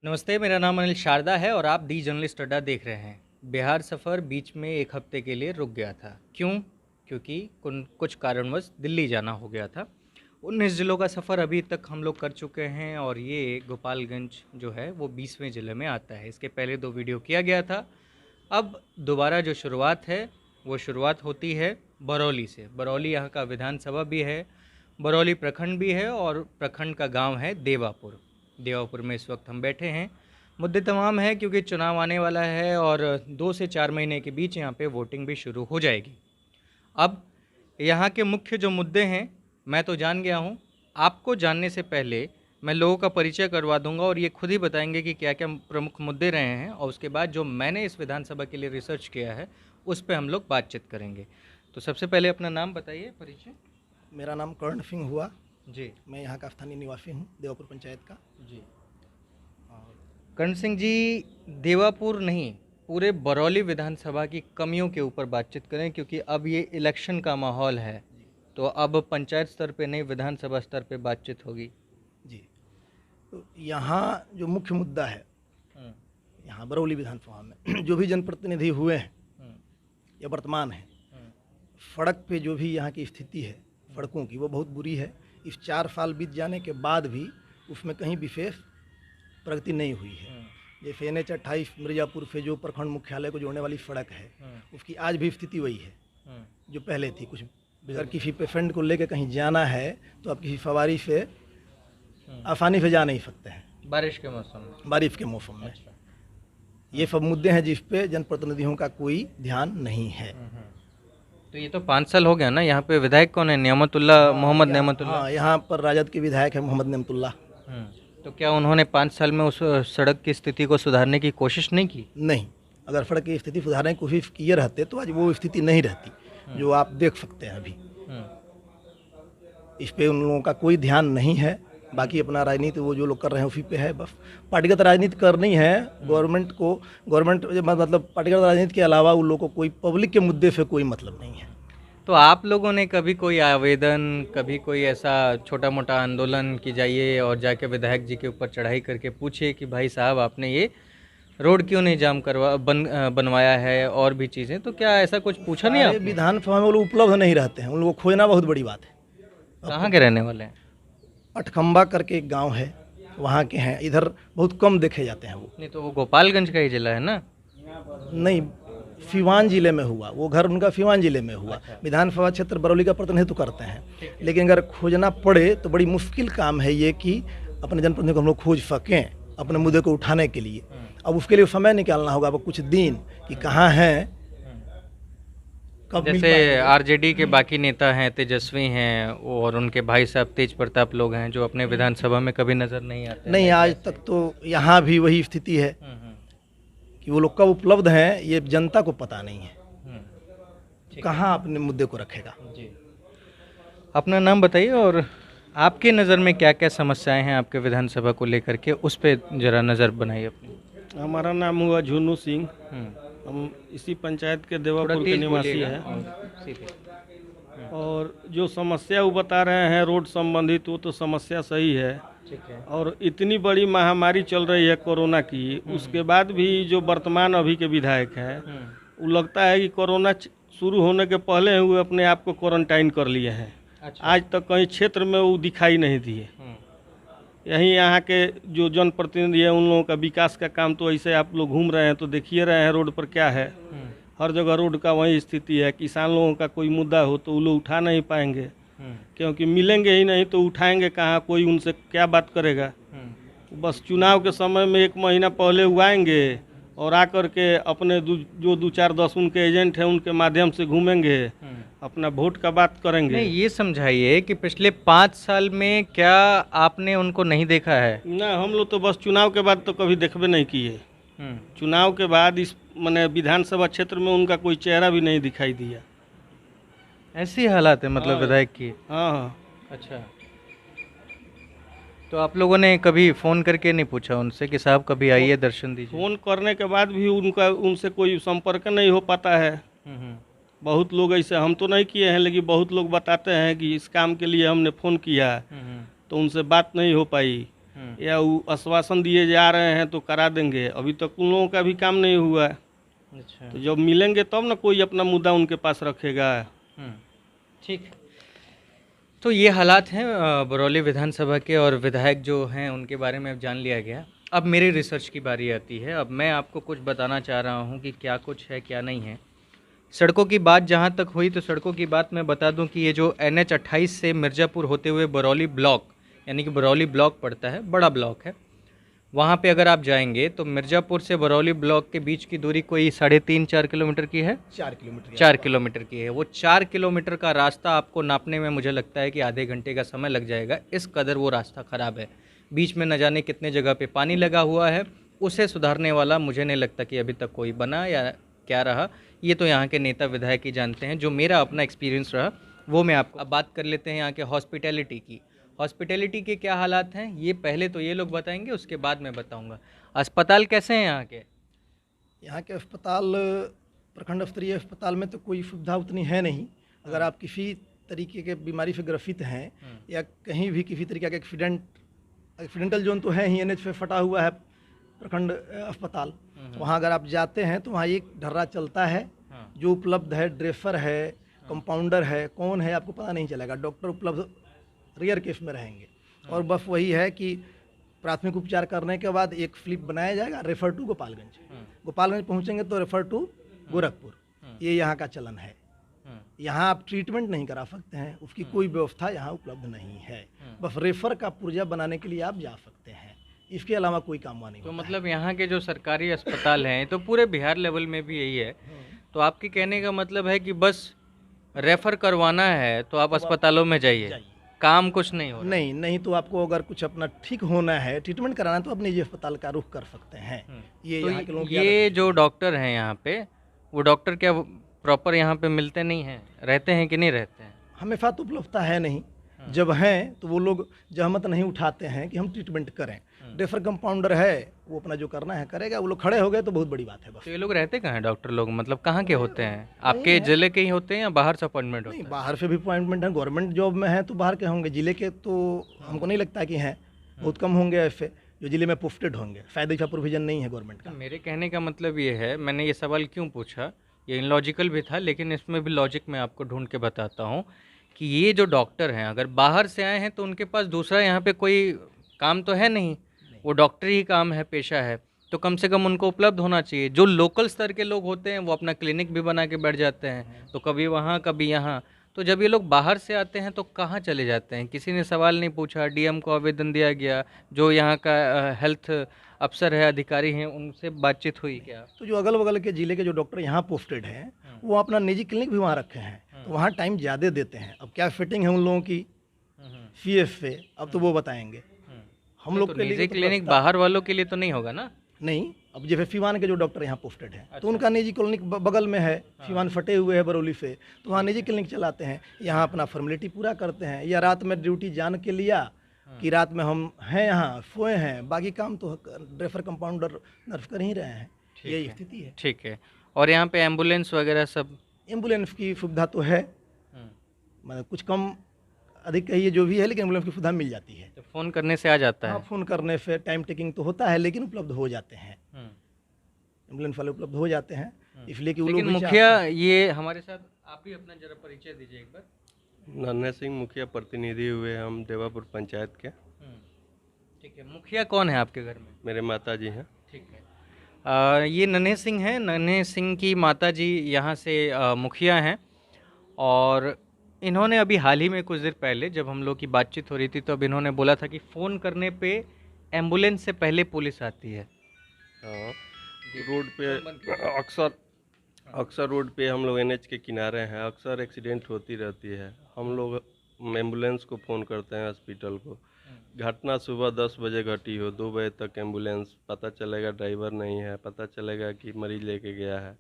नमस्ते, मेरा नाम अनिल शारदा है और आप दी जर्नलिस्ट अड्डा देख रहे हैं। बिहार सफ़र बीच में एक हफ्ते के लिए रुक गया था। क्यों? क्योंकि कुछ कारणवश दिल्ली जाना हो गया था। 19 ज़िलों का सफ़र अभी तक हम लोग कर चुके हैं और ये गोपालगंज जो है वो 20वें ज़िले में आता है। इसके पहले 2 वीडियो किया गया था। अब दोबारा जो शुरुआत है वो शुरुआत होती है बरौली से। बरौली यहाँ का विधानसभा भी है, बरौली प्रखंड भी है और प्रखंड का गांव है देवापुर। देवापुर में इस वक्त हम बैठे हैं। मुद्दे तमाम हैं क्योंकि चुनाव आने वाला है और 2 से 4 महीने के बीच यहाँ पे वोटिंग भी शुरू हो जाएगी। अब यहाँ के मुख्य जो मुद्दे हैं मैं तो जान गया हूँ। आपको जानने से पहले मैं लोगों का परिचय करवा दूंगा और ये खुद ही बताएंगे कि क्या क्या प्रमुख मुद्दे रहे हैं और उसके बाद जो मैंने इस विधानसभा के लिए रिसर्च किया है उस पर हम लोग बातचीत करेंगे। तो सबसे पहले अपना नाम बताइए, परिचय। मेरा नाम कर्ण सिंह हुआ। जी मैं यहाँ का स्थानीय निवासी हूँ, देवापुर पंचायत का। जी। कर्ण सिंह जी, देवापुर नहीं, पूरे बरौली विधानसभा की कमियों के ऊपर बातचीत करें क्योंकि अब ये इलेक्शन का माहौल है। तो अब पंचायत स्तर पे नहीं, विधानसभा स्तर पे बातचीत होगी। जी, तो यहाँ जो मुख्य मुद्दा है, यहाँ बरौली विधानसभा में जो भी जनप्रतिनिधि हुए हैं या वर्तमान हैं, सड़क पे जो भी यहाँ की स्थिति है सड़कों की, वो बहुत बुरी है। इस 4 साल बीत जाने के बाद भी उसमें कहीं विशेष प्रगति नहीं हुई है। जैसे NH 28 मिर्ज़ापुर से जो प्रखंड मुख्यालय को जोड़ने वाली सड़क है, उसकी आज भी स्थिति वही है जो पहले थी। कुछ अगर किसी पेशेंट को लेकर कहीं जाना है तो आप किसी सवारी से आसानी से जा नहीं सकते हैं बारिश के मौसम में। बारिश के मौसम में। ये सब मुद्दे हैं जिस पे जनप्रतिनिधियों का कोई ध्यान नहीं है। तो ये तो 5 साल हो गया ना। यहाँ पे विधायक कौन है? नेमतुल्लाह, मोहम्मद नेमतुल्लाह। हाँ, यहाँ पर राजद के विधायक है मोहम्मद नेमतुल्लाह। तो क्या उन्होंने 5 साल में उस सड़क की स्थिति को सुधारने की कोशिश नहीं की? नहीं, अगर सड़क की स्थिति सुधारने की कोशिश किए रहते तो आज वो स्थिति नहीं रहती जो आप देख सकते हैं अभी। इस पे उन लोगों का कोई ध्यान नहीं है। बाकी अपना राजनीति वो जो लोग कर रहे हैं उसी पे है। बस पार्टीगत राजनीति करनी है गवर्नमेंट मतलब पार्टीगत राजनीति के अलावा उन लोगों को कोई पब्लिक के मुद्दे से कोई मतलब नहीं है। तो आप लोगों ने कभी कोई आवेदन, कभी कोई ऐसा छोटा मोटा आंदोलन की जाइए और जाके विधायक जी के ऊपर चढ़ाई करके पूछिए कि भाई साहब आपने ये रोड क्यों नहीं जाम बनवाया है और भी चीज़ें, तो क्या ऐसा कुछ पूछा नहीं आपने? विधानसभा में वो लोग उपलब्ध नहीं रहते हैं, उन लोगों को खोजना बहुत बड़ी बात है। कहाँ के रहने वाले हैं? अठखम्बा करके एक गांव है, वहाँ के हैं। इधर बहुत कम देखे जाते हैं वो। नहीं तो वो गोपालगंज का ही जिला है ना? नहीं, सिवान जिले में हुआ वो घर, उनका सिवान जिले में हुआ। विधानसभा क्षेत्र बरौली का प्रतिनिधित्व करते हैं, लेकिन अगर खोजना पड़े तो बड़ी मुश्किल काम है ये कि अपने जनप्रतिनिधि को हम लोग खोज सकें अपने मुद्दे को उठाने के लिए। अब उसके लिए समय निकालना होगा, अब कुछ दिन कि कहाँ हैं, कब मिल जैसे पाएंगे। आरजेडी के बाकी नेता हैं, तेजस्वी हैं और उनके भाई साहब तेज प्रताप लोग हैं जो अपने विधानसभा में कभी नजर नहीं आते। नहीं, आज तक तो यहाँ भी वही स्थिति है कि वो लोग कब उपलब्ध हैं ये जनता को पता नहीं है। कहाँ अपने मुद्दे को रखेगा। जी, अपना नाम बताइए और आपके नज़र में क्या क्या समस्याएं हैं आपके विधानसभा को लेकर के, उस पर जरा नज़र बनाइए अपनी। हमारा नाम हुआ झुन्नू सिंह। हम इसी पंचायत के देवापुर के निवासी हैं। और जो समस्या वो बता रहे हैं रोड संबंधित, वो तो समस्या सही है। ठीक है। और इतनी बड़ी महामारी चल रही है कोरोना की, उसके बाद भी जो वर्तमान अभी के विधायक हैं वो लगता है कि कोरोना शुरू होने के पहले ही वो अपने आप को क्वारंटाइन कर लिए हैं। अच्छा। आज तक कहीं क्षेत्र में वो दिखाई नहीं दिए। यहीं यहाँ के जो जनप्रतिनिधि है उन लोगों का विकास का काम तो ऐसे आप लोग घूम रहे हैं तो देखिए रहे हैं रोड पर क्या है। हर जगह रोड का वही स्थिति है। किसान लोगों का कोई मुद्दा हो तो वो लोग उठा नहीं पाएंगे, क्योंकि मिलेंगे ही नहीं तो उठाएंगे कहाँ, कोई उनसे क्या बात करेगा। बस चुनाव के समय में 1 महीना पहले वो आएंगे और आकर के अपने जो 2-4-10 उनके एजेंट हैं उनके माध्यम से घूमेंगे, अपना वोट का बात करेंगे। नहीं, ये समझाइए कि पिछले 5 साल में क्या आपने उनको नहीं देखा है? ना, हम लोग तो बस चुनाव के बाद तो कभी देखबे नहीं किए। चुनाव के बाद इस माने विधानसभा क्षेत्र में उनका कोई चेहरा भी नहीं दिखाई दिया। ऐसी हालात है मतलब विधायक की? हाँ। अच्छा, तो आप लोगों ने कभी फ़ोन करके नहीं पूछा उनसे कि साहब कभी आइए दर्शन दीजिए? फ़ोन करने के बाद भी उनसे कोई संपर्क नहीं हो पाता है। बहुत लोग ऐसे, हम तो नहीं किए हैं, लेकिन बहुत लोग बताते हैं कि इस काम के लिए हमने फ़ोन किया तो उनसे बात नहीं हो पाई। या वो आश्वासन दिए जा रहे हैं तो करा देंगे, अभी तक उन लोगों का भी काम नहीं हुआ है। अच्छा। तो जब मिलेंगे तब ना कोई अपना मुद्दा उनके पास रखेगा। ठीक। तो ये हालात हैं बरौली विधानसभा के, और विधायक जो हैं उनके बारे में अब जान लिया गया। अब मेरी रिसर्च की बारी आती है। अब मैं आपको कुछ बताना चाह रहा हूँ कि क्या कुछ है क्या नहीं है। सड़कों की बात जहाँ तक हुई, तो सड़कों की बात मैं बता दूं कि ये जो NH 28 से मिर्ज़ापुर होते हुए बरौली ब्लॉक, यानी कि बरौली ब्लॉक पड़ता है, बड़ा ब्लॉक है, वहाँ पे अगर आप जाएंगे तो मिर्ज़ापुर से बरौली ब्लॉक के बीच की दूरी कोई 3.5-4 किलोमीटर की है। 4 किलोमीटर 4 किलोमीटर की है। वो 4 किलोमीटर का रास्ता आपको नापने में मुझे लगता है कि आधे घंटे का समय लग जाएगा, इस कदर वो रास्ता ख़राब है। बीच में न जाने कितने जगह पे पानी लगा हुआ है। उसे सुधारने वाला मुझे नहीं लगता कि अभी तक कोई बना या क्या रहा। ये तो यहाँ के नेता विधायक ही जानते हैं। जो मेरा अपना एक्सपीरियंस रहा वो मैं आपको। अब बात कर लेते हैं यहाँ के हॉस्पिटैलिटी की। हॉस्पिटैलिटी के क्या हालात हैं ये पहले तो ये लोग बताएंगे, उसके बाद मैं बताऊँगा। अस्पताल कैसे हैं यहाँ के? यहाँ के अस्पताल, प्रखंड स्तरीय अस्पताल में तो कोई सुविधा उतनी है नहीं। अगर आप किसी तरीके के बीमारी से ग्रसित हैं या कहीं भी किसी तरीके का एक्सीडेंटल जोन तो है ही, NH पे फटा हुआ है प्रखंड अस्पताल। वहाँ अगर आप जाते हैं तो वहाँ एक ढर्रा चलता है जो उपलब्ध है, ड्रेसर है, कंपाउंडर है, कौन है आपको पता नहीं चलेगा। डॉक्टर उपलब्ध रेयर केस में रहेंगे, और बस वही है कि प्राथमिक उपचार करने के बाद एक स्लिप बनाया जाएगा, रेफर टू गोपालगंज। गोपालगंज पहुँचेंगे तो रेफर टू गोरखपुर। ये यहाँ का चलन है। यहाँ आप ट्रीटमेंट नहीं करा सकते हैं, उसकी कोई व्यवस्था यहाँ उपलब्ध नहीं है। बस रेफर का पुर्जा बनाने के लिए आप जा सकते हैं, इसके अलावा कोई काम वहाँ नहीं तो होता मतलब यहाँ के जो सरकारी अस्पताल हैं, तो पूरे बिहार लेवल में भी यही है। तो आपके कहने का मतलब है कि बस रेफर करवाना है तो आप अस्पतालों में जाइए, काम कुछ नहीं हो रहा। नहीं तो आपको अगर कुछ अपना ठीक होना है, ट्रीटमेंट कराना है, तो आप निजी अस्पताल का रुख कर सकते हैं। ये तो यहाँ के लोगों की ये जो डॉक्टर हैं यहाँ पे, वो डॉक्टर क्या प्रॉपर यहाँ पे मिलते नहीं हैं, रहते हैं कि नहीं रहते हैं? हमेशा तो उपलब्धता है नहीं। जब हैं तो वो लोग जहमत नहीं उठाते हैं कि हम ट्रीटमेंट करें। रेफर कंपाउंडर है, वो अपना जो करना है करेगा। वो लोग खड़े हो गए तो बहुत बड़ी बात है। बस तो ये लोग रहते कहाँ हैं डॉक्टर लोग, मतलब कहाँ के होते हैं? आपके जिले के ही होते हैं या बाहर से अपॉइंटमेंट होते नहीं, हैं? बाहर से भी अपॉइंटमेंट है। गवर्नमेंट जॉब में है तो बाहर के होंगे, जिले के तो हमको नहीं लगता कि हैं। बहुत कम होंगे ऐसे जो जिले में पोस्टेड होंगे। शायद ऐसा प्रोविजन नहीं है गवर्नमेंट का। मेरे कहने का मतलब ये है, मैंने ये सवाल क्यों पूछा, ये इनलॉजिकल भी था, लेकिन इसमें भी लॉजिक मैं आपको ढूंढ के बताता हूँ कि ये जो डॉक्टर हैं अगर बाहर से आए हैं तो उनके पास दूसरा यहाँ पे कोई काम तो है नहीं, वो डॉक्टरी ही काम है, पेशा है, तो कम से कम उनको उपलब्ध होना चाहिए। जो लोकल स्तर के लोग होते हैं वो अपना क्लिनिक भी बना के बैठ जाते हैं, तो कभी वहाँ कभी यहाँ। तो जब ये लोग बाहर से आते हैं तो कहाँ चले जाते हैं? किसी ने सवाल नहीं पूछा, डीएम को आवेदन दिया गया, जो यहाँ का हेल्थ अफसर है, अधिकारी हैं, उनसे बातचीत हुई क्या? तो जो अगल बगल के जिले के जो डॉक्टर यहाँ पोस्टेड हैं, वो अपना निजी क्लिनिक भी वहाँ रखे हैं, तो वहाँ टाइम ज़्यादा देते हैं। अब क्या फिटिंग है उन लोगों की CF से, अब तो वो बताएंगे। हम लोग के लिए निजी तो क्लिनिक बाहर वालों के लिए तो नहीं होगा ना? नहीं। अब जैसे सीवान के जो डॉक्टर यहाँ पोस्टेड हैं, तो उनका निजी क्लिनिक बगल में है। सीवान फटे हुए है बरौली से, तो वहाँ निजी क्लिनिक चलाते हैं। यहाँ अपना फॉर्मेलिटी पूरा करते हैं, या रात में ड्यूटी जान के लिया कि रात में हम हैं यहाँ, सोए हैं, बाकी काम तो रेफर कंपाउंडर नर्स कर ही रहे हैं। यही स्थिति है। ठीक है। और यहाँ पे एम्बुलेंस वगैरह सब? एम्बुलेंस की सुविधा तो है, मतलब कुछ कम अधिक कहिए जो भी है, लेकिन एम्बुलेंस की सुविधा मिल जाती है। तो फ़ोन करने से आ जाता है? हाँ, फ़ोन करने से टाइम टेकिंग तो होता है, लेकिन उपलब्ध हो जाते हैं। एम्बुलेंस वाले उपलब्ध हो जाते हैं, इसलिए कि वो लेकिन लोग भी मुखिया ये हमारे साथ, आप ही अपना जरा परिचय दीजिए एक बार। नन्हे सिंह मुखिया प्रतिनिधि हुए हम देवापुर पंचायत के। ठीक है। मुखिया कौन है आपके घर में? मेरे माता जी हैं। ठीक है। ये नन्हे सिंह हैं। नन्हे सिंह की माता जी यहाँ से मुखिया हैं, और इन्होंने अभी हाल ही में कुछ देर पहले जब हम लोग की बातचीत हो रही थी, तो अब इन्होंने बोला था कि फ़ोन करने पे एम्बुलेंस से पहले पुलिस आती है। हाँ, रोड पे अक्सर रोड पे हम लोग NH के किनारे हैं, अक्सर एक्सीडेंट होती रहती है। हम लोग एम्बुलेंस को फ़ोन करते हैं हॉस्पिटल को। घटना सुबह 10 बजे घटी हो, 2 बजे तक एम्बुलेंस, पता चलेगा ड्राइवर नहीं है, पता चलेगा कि मरीज़ लेके गया है।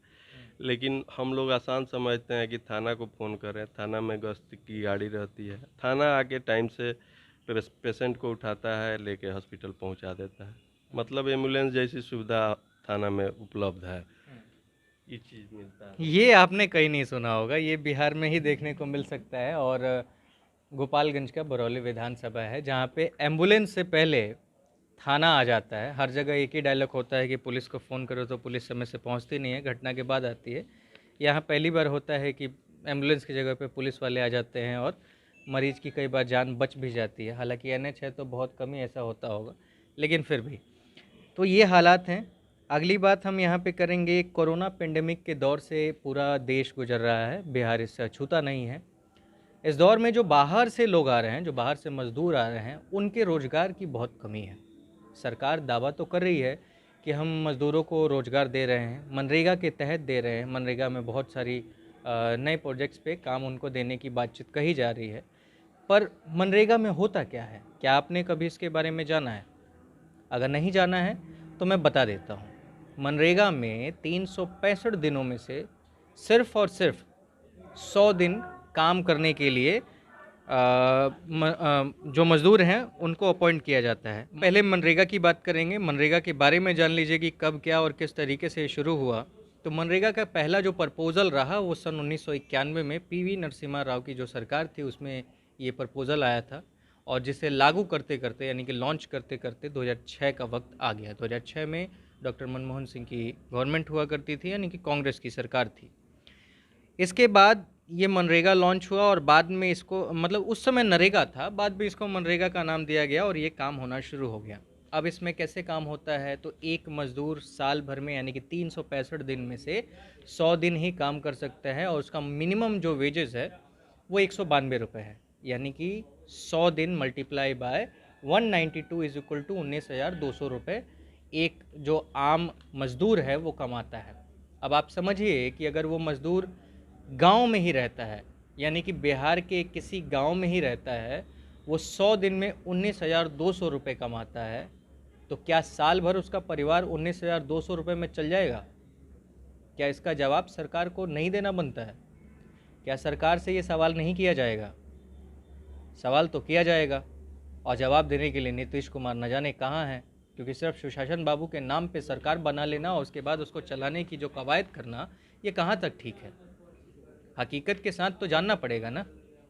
लेकिन हम लोग आसान समझते हैं कि थाना को फ़ोन करें, थाना में गश्त की गाड़ी रहती है, थाना आके टाइम से पेशेंट को उठाता है, लेके हॉस्पिटल पहुंचा देता है। मतलब एम्बुलेंस जैसी सुविधा थाना में उपलब्ध है, ये चीज़ मिलता है। ये आपने कहीं नहीं सुना होगा, ये बिहार में ही देखने को मिल सकता है। और गोपालगंज का बरौली विधानसभा है, जहाँ पे एम्बुलेंस से पहले थाना आ जाता है, हर जगह एक ही डायलॉग होता है कि पुलिस को फ़ोन करो तो पुलिस समय से पहुंचती नहीं है, घटना के बाद आती है। यहाँ पहली बार होता है कि एम्बुलेंस की जगह पे पुलिस वाले आ जाते हैं और मरीज़ की कई बार जान बच भी जाती है। हालांकि NH है तो बहुत कम ही ऐसा होता होगा, लेकिन फिर भी तो ये हालात हैं। अगली बात हम यहाँ पे करेंगे, कोरोना पेंडेमिक के दौर से पूरा देश गुजर रहा है, बिहार इससे अछूता नहीं है। इस दौर में जो बाहर से लोग आ रहे हैं, जो बाहर से मज़दूर आ रहे हैं, उनके रोज़गार की बहुत कमी है। सरकार दावा तो कर रही है कि हम मज़दूरों को रोज़गार दे रहे हैं, मनरेगा के तहत दे रहे हैं, मनरेगा में बहुत सारी नए प्रोजेक्ट्स पे काम उनको देने की बातचीत कही जा रही है। पर मनरेगा में होता क्या है, क्या आपने कभी इसके बारे में जाना है? अगर नहीं जाना है तो मैं बता देता हूँ। मनरेगा में 365 दिनों में से सिर्फ़ और सिर्फ 100 दिन काम करने के लिए जो मज़दूर हैं उनको अपॉइंट किया जाता है। पहले मनरेगा की बात करेंगे, मनरेगा के बारे में जान लीजिए कि कब क्या और किस तरीके से शुरू हुआ। तो मनरेगा का पहला जो प्रपोज़ल रहा वो सन 1991 में PV नरसिम्हा राव की जो सरकार थी उसमें ये प्रपोज़ल आया था, और जिसे लागू करते करते यानी कि लॉन्च करते करते 2006 का वक्त आ गया। 2006 में डॉक्टर मनमोहन सिंह की गवर्नमेंट हुआ करती थी, यानी कि कांग्रेस की सरकार थी। इसके बाद ये मनरेगा लॉन्च हुआ और बाद में इसको, मतलब उस समय नरेगा था, बाद में इसको मनरेगा का नाम दिया गया और ये काम होना शुरू हो गया। अब इसमें कैसे काम होता है, तो एक मज़दूर साल भर में यानी कि 365 दिन में से 100 दिन ही काम कर सकता है, और उसका मिनिमम जो वेजेस है वो 192 रुपये है, यानी कि 100 दिन multiply by 192 is equal to 19,200 रुपये एक जो आम मज़दूर है वो कमाता है। अब आप समझिए कि अगर वो मज़दूर गांव में ही रहता है, यानी कि बिहार के किसी गांव में ही रहता है, वो 100 दिन में 19,200 रुपये कमाता है, तो क्या साल भर उसका परिवार 19,200 रुपये में चल जाएगा? क्या इसका जवाब सरकार को नहीं देना बनता है? क्या सरकार से ये सवाल नहीं किया जाएगा? सवाल तो किया जाएगा, और जवाब देने के लिए नीतीश कुमार न जाने कहाँ हैं, क्योंकि सिर्फ सुशासन बाबू के नाम पे सरकार बना लेना और उसके बाद उसको चलाने की जो कवायद करना, ये कहाँ तक ठीक है? हकीकत के साथ तो जानना पड़ेगा ना,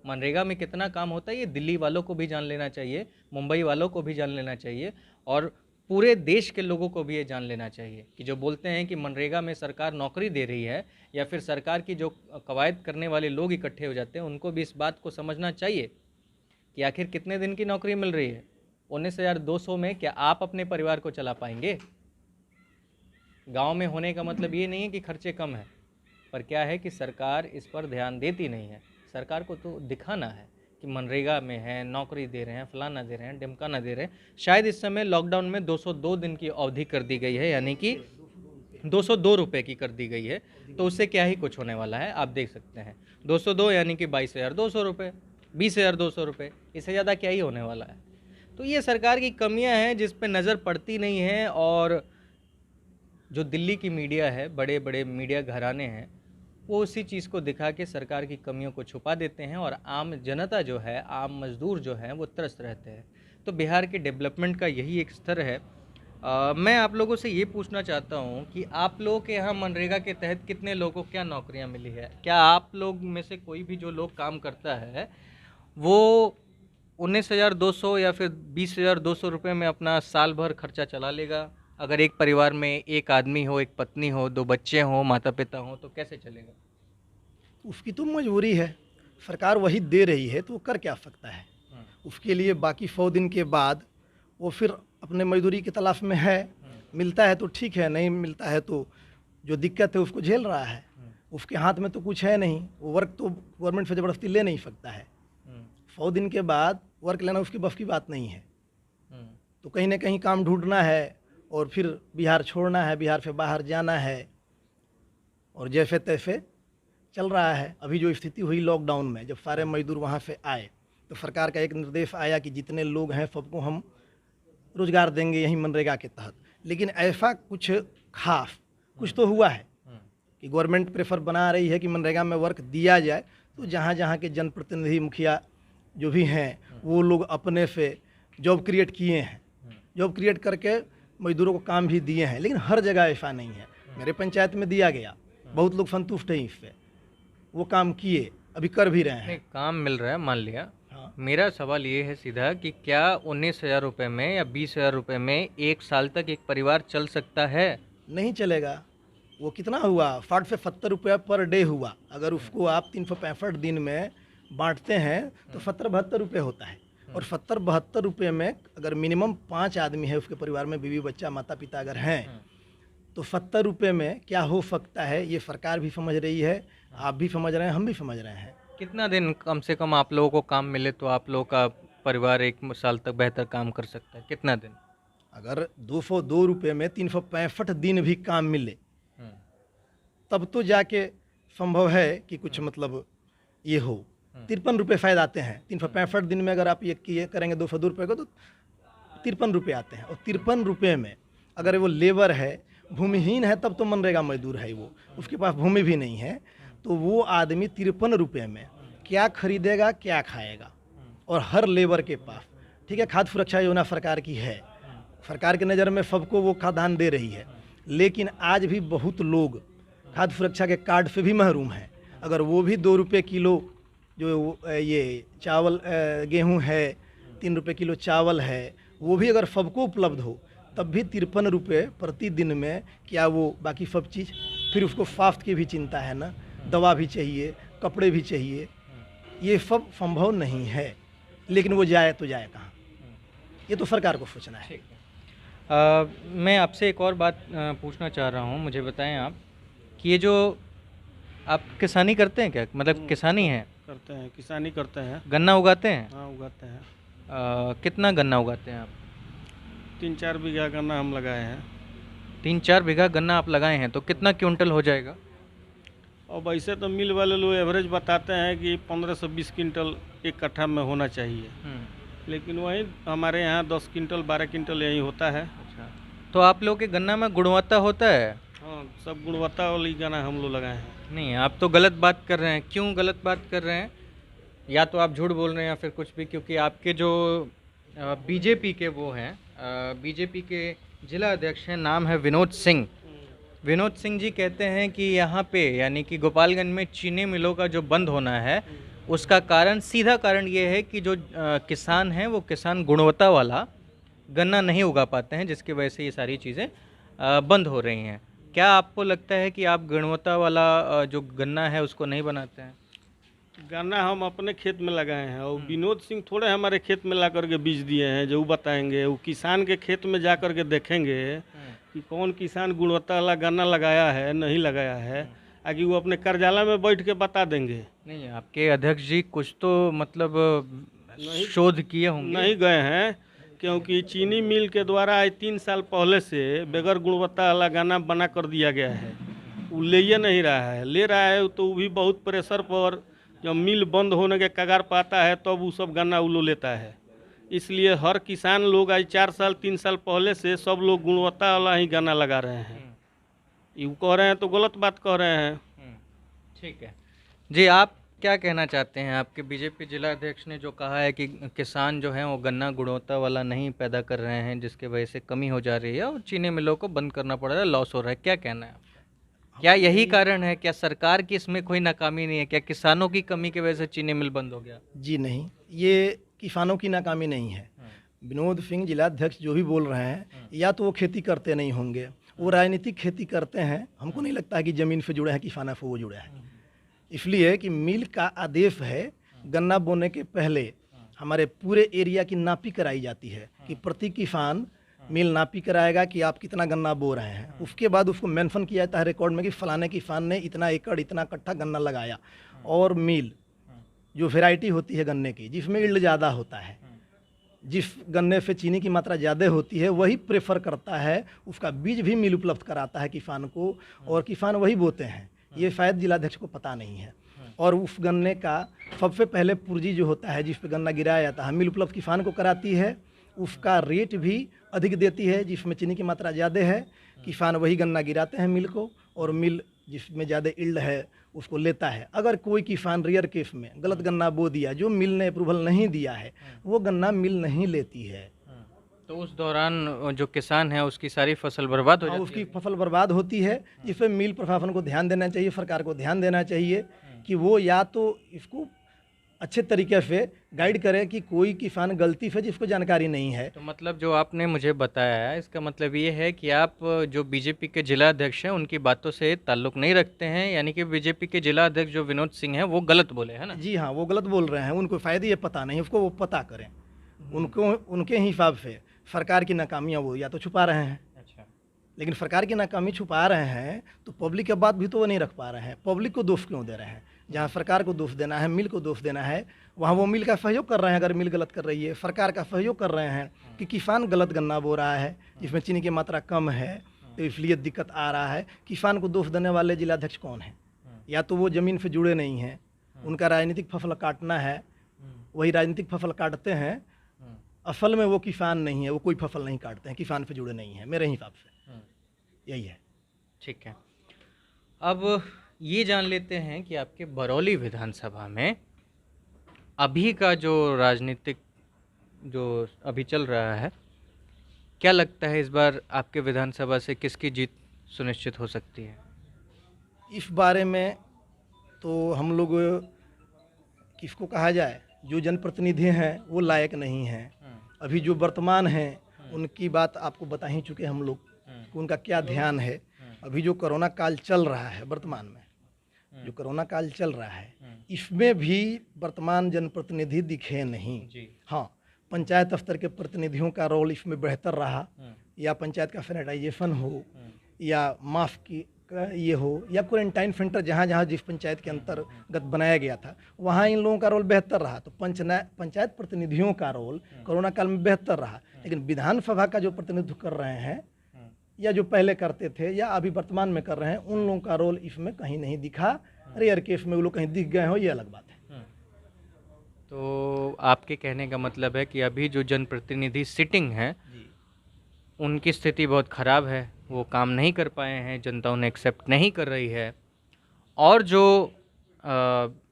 मनरेगा में कितना काम होता है ये दिल्ली वालों को भी जान लेना चाहिए, मुंबई वालों को भी जान लेना चाहिए, और पूरे देश के लोगों को भी ये जान लेना चाहिए कि जो बोलते हैं कि मनरेगा में सरकार नौकरी दे रही है, या फिर सरकार की जो कवायद करने वाले लोग इकट्ठे हो जाते हैं, उनको भी इस बात को समझना चाहिए कि आखिर कितने दिन की नौकरी मिल रही है। 19,200 में क्या आप अपने परिवार को चला पाएंगे? गांव में होने का मतलब ये नहीं है कि खर्चे कम हैं, पर क्या है कि सरकार इस पर ध्यान देती नहीं है। सरकार को तो दिखाना है कि मनरेगा में है, नौकरी दे रहे हैं, फलाना दे रहे हैं, ढिमकाना दे रहे हैं। शायद इस समय लॉकडाउन में 202 दिन की अवधि कर दी गई है, यानी कि 202 रुपये की कर दी गई है, तो उससे क्या ही कुछ होने वाला है, आप देख सकते हैं। 202 यानी कि 22,200 रुपये, 20,200 रुपये, इससे ज़्यादा क्या ही होने वाला है। तो ये सरकार की कमियां हैं जिस पे नज़र पड़ती नहीं है, और जो दिल्ली की मीडिया है, बड़े बड़े मीडिया घराने हैं, वो उसी चीज़ को दिखा के सरकार की कमियों को छुपा देते हैं, और आम जनता जो है, आम मज़दूर जो हैं, वो त्रस्त रहते हैं। तो बिहार के डेवलपमेंट का यही एक स्तर है। मैं आप लोगों से ये पूछना चाहता हूँ कि आप लोगों के यहाँ मनरेगा के तहत कितने लोगों को क्या नौकरियाँ मिली है? क्या आप लोग में से कोई भी जो लोग काम करता है वो 19,200 या फिर 20,200 रुपये में अपना साल भर खर्चा चला लेगा? अगर एक परिवार में एक आदमी हो, एक पत्नी हो, 2 बच्चे हों, माता पिता हों, तो कैसे चलेगा? उसकी तो मजबूरी है, सरकार वही दे रही है तो वो कर क्या सकता है। उसके लिए बाकी 100 दिन के बाद वो फिर अपने मजदूरी की तलाश में है, मिलता है तो ठीक है, नहीं मिलता है तो जो दिक्कत है उसको झेल रहा है। उसके हाथ में तो कुछ है नहीं, वो वर्क तो गवर्नमेंट से ज़बरदस्ती ले नहीं सकता है। 100 दिन के बाद वर्क लेना उसकी बस की बात नहीं है, तो कहीं ना कहीं काम ढूंढना है और फिर बिहार छोड़ना है, बिहार से बाहर जाना है, और जैसे तैसे चल रहा है। अभी जो स्थिति हुई लॉकडाउन में, जब सारे मजदूर वहाँ से आए तो सरकार का एक निर्देश आया कि जितने लोग हैं सबको हम रोज़गार देंगे यहीं मनरेगा के तहत, लेकिन ऐसा कुछ खास कुछ तो हुआ है कि गवर्नमेंट प्रेफर बना रही है कि मनरेगा में वर्क दिया जाए, तो जहाँ जहाँ के जनप्रतिनिधि मुखिया जो भी हैं वो लोग अपने से जॉब क्रिएट किए हैं, जॉब क्रिएट करके मजदूरों को काम भी दिए हैं, लेकिन हर जगह ऐसा नहीं है। मेरे पंचायत में दिया गया, बहुत लोग संतुष्ट हैं इससे, वो काम किए, अभी कर भी रहे हैं। काम मिल रहा है, मान लिया, हाँ। मेरा सवाल ये है सीधा कि क्या 19,000 रुपये में या 20,000 रुपये में एक साल तक एक परिवार चल सकता है? नहीं चलेगा। वो कितना हुआ 60 से 70 रुपया पर डे हुआ। अगर उसको आप 365 दिन में बांटते हैं तो 70-72 रुपये होता है। और 70-72 रुपये में अगर मिनिमम 5 आदमी है उसके परिवार में, बीवी बच्चा माता पिता अगर हैं, तो 70 रुपये में क्या हो सकता है, ये सरकार भी समझ रही है, आप भी समझ रहे हैं, हम भी समझ रहे हैं। कितना दिन कम से कम आप लोगों को काम मिले तो आप लोगों का परिवार एक साल तक बेहतर काम कर सकता है? कितना दिन? अगर 202 रुपये में 365 दिन भी काम मिले तब तो जाके संभव है कि कुछ मतलब ये हो। 53 रुपये फ़ायदा आते हैं 365 दिन में। अगर आप ये करेंगे 202 रुपये को तो 53 रुपये आते हैं। और 53 रुपये में अगर वो लेबर है, भूमिहीन है, तब तो मनरेगा मजदूर है, वो उसके पास भूमि भी नहीं है, तो वो आदमी 53 रुपये में क्या खरीदेगा, क्या खाएगा। और हर लेबर के पास, ठीक है, खाद्य सुरक्षा योजना सरकार की है, सरकार की नज़र में सबको वो खाद्यान्न दे रही है, लेकिन आज भी बहुत लोग खाद्य सुरक्षा के कार्ड से भी महरूम हैं। अगर वो भी 2 रुपये किलो जो ये चावल गेहूँ है, 3 रुपये किलो चावल है, वो भी अगर सबको उपलब्ध हो तब भी 53 रुपये प्रतिदिन में क्या वो बाकी सब चीज़, फिर उसको स्वास्थ्य की भी चिंता है ना, दवा भी चाहिए, कपड़े भी चाहिए, ये सब संभव नहीं है। लेकिन वो जाए तो जाए कहाँ, ये तो सरकार को सोचना है। मैं आपसे एक और बात पूछना चाह रहा हूँ, मुझे बताएं आप कि ये जो आप किसानी करते हैं क्या, मतलब किसानी है? करते हैं, किसानी करते हैं। गन्ना उगाते हैं? हाँ, उगाते हैं। कितना गन्ना उगाते हैं आप? 3-4 बीघा गन्ना हम लगाए हैं। 3-4 बीघा गन्ना आप लगाए हैं, तो कितना क्विंटल हो जाएगा? और वैसे तो मिल वाले लोग एवरेज बताते हैं कि 15 से 20 क्विंटल एक कट्ठा में होना चाहिए, लेकिन वहीं हमारे यहाँ 10 क्विंटल 12 क्विंटल यही होता है। अच्छा, तो आप लोग के गन्ना में गुणवत्ता होता है? हाँ, सब गुणवत्ता वाली गन्ना हम लोग लगाए हैं। नहीं, आप तो गलत बात कर रहे हैं। क्यों गलत बात कर रहे हैं? या तो आप झूठ बोल रहे हैं या फिर कुछ भी, क्योंकि आपके जो बीजेपी के वो हैं, बीजेपी के जिला अध्यक्ष हैं, नाम है विनोद सिंह। विनोद सिंह जी कहते हैं कि यहाँ पे यानी कि गोपालगंज में चीनी मिलों का जो बंद होना है उसका कारण, सीधा कारण ये है कि जो किसान हैं वो किसान गुणवत्ता वाला गन्ना नहीं उगा पाते हैं, जिसकी वजह से ये सारी चीज़ें बंद हो रही हैं। क्या आपको लगता है कि आप गुणवत्ता वाला जो गन्ना है उसको नहीं बनाते हैं? गन्ना हम अपने खेत में लगाए हैं और विनोद सिंह थोड़े हमारे खेत में ला करके बीज दिए हैं जो वो बताएंगे। वो किसान के खेत में जा करके देखेंगे कि कौन किसान गुणवत्ता वाला गन्ना लगाया है, नहीं लगाया है, आगे वो अपने कार्यालय में बैठ के बता देंगे। नहीं, आपके अध्यक्ष जी कुछ तो मतलब शोध किए होंगे। नहीं गए हैं, क्योंकि चीनी मिल के द्वारा आज 3 साल पहले से बगैर गुणवत्ता वाला गन्ना बना कर दिया गया है। वो ले नहीं रहा है, ले रहा है तो वो भी बहुत प्रेशर पर, जब मिल बंद होने के कगार पर आता है तब वो सब गन्ना वो लेता है। इसलिए हर किसान लोग आज 4 साल 3 साल पहले से सब लोग गुणवत्ता वाला ही गन्ना लगा रहे हैं। ये कह रहे हैं तो गलत बात कह रहे हैं। ठीक है जी, आप क्या कहना चाहते हैं? आपके बीजेपी जिला अध्यक्ष ने जो कहा है कि किसान जो हैं वो गन्ना गुणवत्ता वाला नहीं पैदा कर रहे हैं, जिसके वजह से कमी हो जा रही है और चीनी मिलों को बंद करना पड़ रहा है, लॉस हो रहा है, क्या कहना है आपका? क्या यही कारण है? क्या सरकार की इसमें कोई नाकामी नहीं है? क्या किसानों की कमी की वजह से चीनी मिल बंद हो गया? जी नहीं, ये किसानों की नाकामी नहीं है। विनोद सिंह जिलाध्यक्ष जो भी बोल रहे हैं, या तो वो खेती करते नहीं होंगे, वो राजनीतिक खेती करते हैं। हमको नहीं लगता है कि ज़मीन से जुड़े हैं, किसानों से वो जुड़े हैं। इसलिए कि मिल का आदेश है गन्ना बोने के पहले हमारे पूरे एरिया की नापी कराई जाती है कि प्रति किसान मिल नापी कराएगा कि आप कितना गन्ना बो रहे हैं। उसके बाद उसको मेंशन किया जाता है रिकॉर्ड में कि फलाने किसान ने इतना एकड़ इतना कट्ठा गन्ना लगाया। और मिल जो वैरायटी होती है गन्ने की, जिसमें इल्ड ज़्यादा होता है, जिस गन्ने से चीनी की मात्रा ज़्यादा होती है, वही प्रेफर करता है, उसका बीज भी मिल उपलब्ध कराता है किसान को, और किसान वही बोते हैं। ये शायद जिलाध्यक्ष को पता नहीं है। और उस गन्ने का सबसे पहले पूर्जी जो होता है जिस पे गन्ना गिराया जाता है, मिल उपलब्ध किसान को कराती है, उसका रेट भी अधिक देती है। जिसमें चीनी की मात्रा ज़्यादा है, किसान वही गन्ना गिराते हैं मिल को, और मिल जिसमें ज़्यादा इल्ड है उसको लेता है। अगर कोई किसान रेयर केस में गलत गन्ना बो दिया जो मिल ने अप्रूवल नहीं दिया है, वो गन्ना मिल नहीं लेती है, तो उस दौरान जो किसान है उसकी सारी फसल बर्बाद हो जाती है। उसकी फसल बर्बाद होती है। जिस पर मिल प्रशासन को ध्यान देना चाहिए, सरकार को ध्यान देना चाहिए कि वो या तो इसको अच्छे तरीके से गाइड करें कि कोई किसान गलती से जिसको जानकारी नहीं है। तो मतलब जो आपने मुझे बताया है इसका मतलब ये है कि आप जो बीजेपी के जिला अध्यक्ष हैं उनकी बातों से ताल्लुक़ नहीं रखते हैं, यानी कि बीजेपी के जिला अध्यक्ष जो विनोद सिंह हैं वो गलत बोले, है ना? जी हाँ, वो गलत बोल रहे हैं, उनको फ़ायदे ये पता नहीं, उसको वो पता करें। उनको उनके हिसाब से सरकार की नाकामियाँ वो या तो छुपा रहे हैं, अच्छा। लेकिन सरकार की नाकामी छुपा रहे हैं तो पब्लिक के बात भी तो वो नहीं रख पा रहे हैं। पब्लिक को दोष क्यों दे रहे हैं? जहाँ सरकार को दोष देना है, मिल को दोष देना है, वहाँ वो मिल का सहयोग कर रहे हैं। अगर मिल गलत कर रही है, सरकार का सहयोग कर रहे हैं कि किसान गलत गन्ना बो रहा है जिसमें चीनी की मात्रा कम है तो इसलिए दिक्कत आ रहा है। किसान को दोष देने वाले जिलाध्यक्ष कौन है? या तो वो ज़मीन से जुड़े नहीं हैं, उनका राजनीतिक फसल काटना है, वही राजनीतिक फसल काटते हैं, असल में वो किसान नहीं है, वो कोई फसल नहीं काटते हैं, किसान से जुड़े नहीं हैं मेरे हिसाब से। यही है। ठीक है, अब ये जान लेते हैं कि आपके बरौली विधानसभा में अभी का जो राजनीतिक जो अभी चल रहा है, क्या लगता है इस बार आपके विधानसभा से किसकी जीत सुनिश्चित हो सकती है? इस बारे में तो हम लोग किसको कहा जाए, जो जनप्रतिनिधि हैं वो लायक नहीं हैं। अभी जो वर्तमान हैं उनकी बात आपको बता ही चुके हम लोग कि उनका क्या ध्यान है। अभी जो कोरोना काल चल रहा है, वर्तमान में जो कोरोना काल चल रहा है, इसमें भी वर्तमान जनप्रतिनिधि दिखे नहीं। हाँ, पंचायत स्तर के प्रतिनिधियों का रोल इसमें बेहतर रहा, या पंचायत का सैनिटाइजेशन हो, या मास्क की ये हो, या क्वारंटाइन सेंटर जहाँ जहाँ जिस पंचायत के अंतर्गत बनाया गया था वहाँ इन लोगों का रोल बेहतर रहा। तो पंचायत प्रतिनिधियों का रोल कोरोना काल में बेहतर रहा, लेकिन विधानसभा का जो प्रतिनिधित्व कर रहे हैं या जो पहले करते थे या अभी वर्तमान में कर रहे हैं, उन लोगों का रोल इसमें कहीं नहीं दिखा। रेयर केस में वो लोग कहीं दिख गए हो, ये अलग बात है। तो आपके कहने का मतलब है कि अभी जो जनप्रतिनिधि सिटिंग है उनकी स्थिति बहुत ख़राब है, वो काम नहीं कर पाए हैं, जनता उन्हें एक्सेप्ट नहीं कर रही है, और जो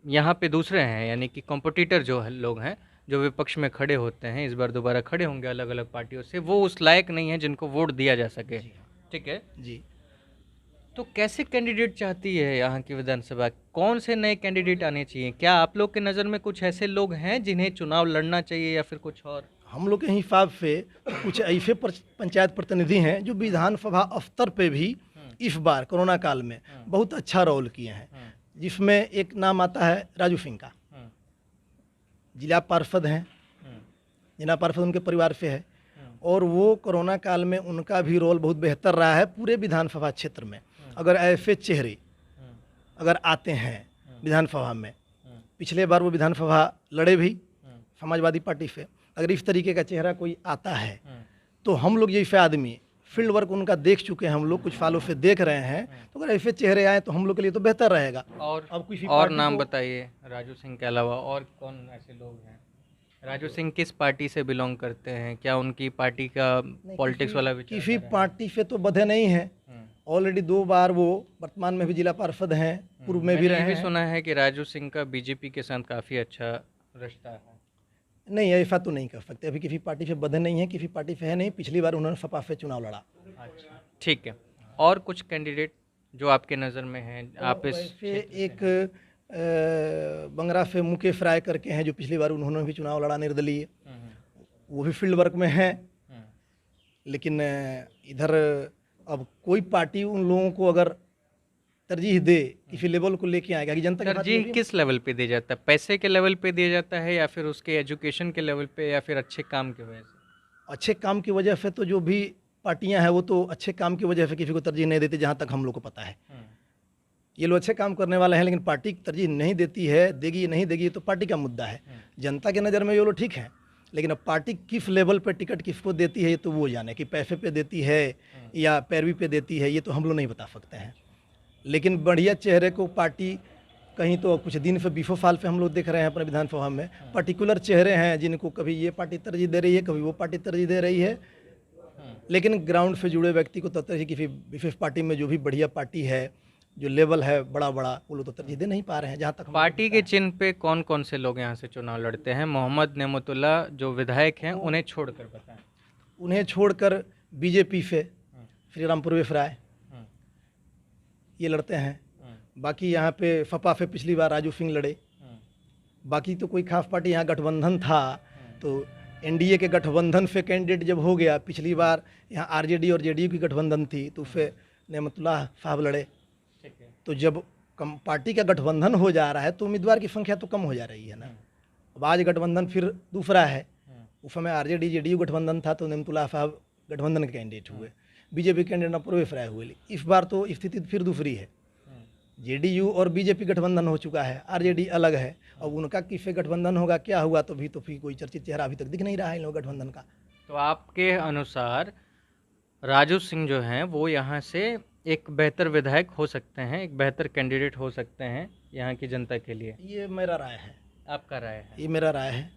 यहाँ पे दूसरे हैं यानी कि कॉम्पिटिटर जो लोग हैं जो विपक्ष में खड़े होते हैं, इस बार दोबारा खड़े होंगे अलग अलग पार्टियों से, वो उस लायक नहीं है जिनको वोट दिया जा सके। ठीक है जी। तो कैसे कैंडिडेट चाहती है यहाँ की विधानसभा? कौन से नए कैंडिडेट आने चाहिए? क्या आप लोग के नज़र में कुछ ऐसे लोग हैं जिन्हें चुनाव लड़ना चाहिए या फिर कुछ और? हम लोग के हिसाब से कुछ ऐसे पंचायत प्रतिनिधि हैं जो विधानसभा स्तर पे भी इस बार कोरोना काल में बहुत अच्छा रोल किए हैं, जिसमें एक नाम आता है राजू सिंह का। जिला पार्षद हैं, जिला पार्षद उनके परिवार से है, और वो कोरोना काल में उनका भी रोल बहुत बेहतर रहा है पूरे विधानसभा क्षेत्र में। अगर ऐसे चेहरे अगर आते हैं विधानसभा में, पिछले बार वो विधानसभा लड़े भी समाजवादी पार्टी से, अगर इस तरीके का चेहरा कोई आता है तो हम लोग जैसे आदमी फील्ड वर्क उनका देख चुके हैं, हम लोग कुछ सालों से देख रहे हैं, तो अगर ऐसे चेहरे आए तो हम लोग के लिए तो बेहतर रहेगा। और अब किसी और नाम बताइए राजू सिंह के अलावा और कौन ऐसे लोग हैं? राजू सिंह किस पार्टी से बिलोंग करते हैं? क्या उनकी पार्टी का पॉलिटिक्स वाला विचार? किसी पार्टी से तो बधे नहीं है। ऑलरेडी 2 बार वो वर्तमान में भी जिला पार्षद हैं, पूर्व में भी रहे हैं। सुना है कि राजू सिंह का बीजेपी के साथ काफ़ी अच्छा रिश्ता है। नहीं, ऐसा तो नहीं कर सकते, अभी किसी पार्टी से बधे नहीं है, किसी पार्टी से है नहीं। पिछली बार उन्होंने सपा से चुनाव लड़ा। अच्छा, ठीक है। और कुछ कैंडिडेट जो आपके नज़र में हैं? आप इस एक बंगरा से मुकेश राय करके हैं जो पिछली बार उन्होंने भी चुनाव लड़ा निर्दलीय, वो भी फील्ड वर्क में हैं। लेकिन इधर अब कोई पार्टी उन लोगों को अगर तरजीह दे, किसी लेवल को लेके आएगा कि जनता तरजीह किस लेवल पे दिया जाता है? पैसे के लेवल पे दिया जाता है या फिर उसके एजुकेशन के लेवल पे या फिर अच्छे काम की वजह से? अच्छे काम की वजह से तो जो भी पार्टियां हैं वो तो अच्छे काम की वजह से किसी को तरजीह नहीं देती, जहाँ तक हम लोग को पता है। ये लोग अच्छे काम करने वाले हैं, लेकिन पार्टी तरजीह नहीं देती है, देगी नहीं देगी तो पार्टी का मुद्दा है। जनता के नज़र में ये लोग ठीक है, लेकिन अब पार्टी किस लेवल पे टिकट किसको देती है ये तो वो जाने, कि पैसे पे देती है या पैरवी पे देती है, ये तो हम लोग नहीं बता सकते हैं। लेकिन बढ़िया चेहरे को पार्टी कहीं तो कुछ दिन से 20 साल से हम लोग देख रहे हैं अपने विधानसभा में, पर्टिकुलर चेहरे हैं जिनको कभी ये पार्टी तरजीह दे रही है, कभी वो पार्टी तरजीह दे रही है। लेकिन ग्राउंड से जुड़े व्यक्ति को तो तरजीह किसी विशेष पार्टी में जो भी बढ़िया पार्टी है, जो लेवल है बड़ा बड़ा, वो लोग तो तरजीह दे नहीं पा रहे हैं। जहाँ तक पार्टी के चिन्ह पे कौन कौन से लोग यहाँ से चुनाव लड़ते हैं? मोहम्मद नेमतुल्ला जो विधायक हैं उन्हें छोड़कर बताएं। उन्हें छोड़कर बीजेपी से श्री राम प्रवेश राय ये लड़ते हैं। बाकी यहाँ पे सपा से पिछली बार राजू सिंह लड़े, बाकी तो कोई खास पार्टी, यहाँ गठबंधन था तो एनडीए के गठबंधन से कैंडिडेट जब हो गया, पिछली बार यहाँ आरजेडी और जेडीयू की गठबंधन थी तो उससे नेमतुल्लाह साहब लड़े। ठीक है। तो जब कम पार्टी का गठबंधन हो जा रहा है तो उम्मीदवार की संख्या तो कम हो जा रही है ना। अब आज गठबंधन फिर दूसरा है, उस समय आरजेडी जेडीयू गठबंधन था तो नेमतुल्लाह साहब गठबंधन के कैंडिडेट हुए, बीजेपी कैंडिडेट अप्रवेश राय हुए। इस बार तो स्थिति फिर दूसरी है, जेडीयू और बीजेपी गठबंधन हो चुका है, आरजेडी अलग है। अब उनका किससे गठबंधन होगा, क्या हुआ, तो फिर कोई चर्चित चेहरा अभी तक दिख नहीं रहा है इन लोग गठबंधन का। तो आपके अनुसार राजू सिंह जो हैं वो यहाँ से एक बेहतर विधायक हो सकते हैं, एक बेहतर कैंडिडेट हो सकते हैं यहाँ की जनता के लिए? ये मेरा राय है, आपका राय है? ये मेरा राय है।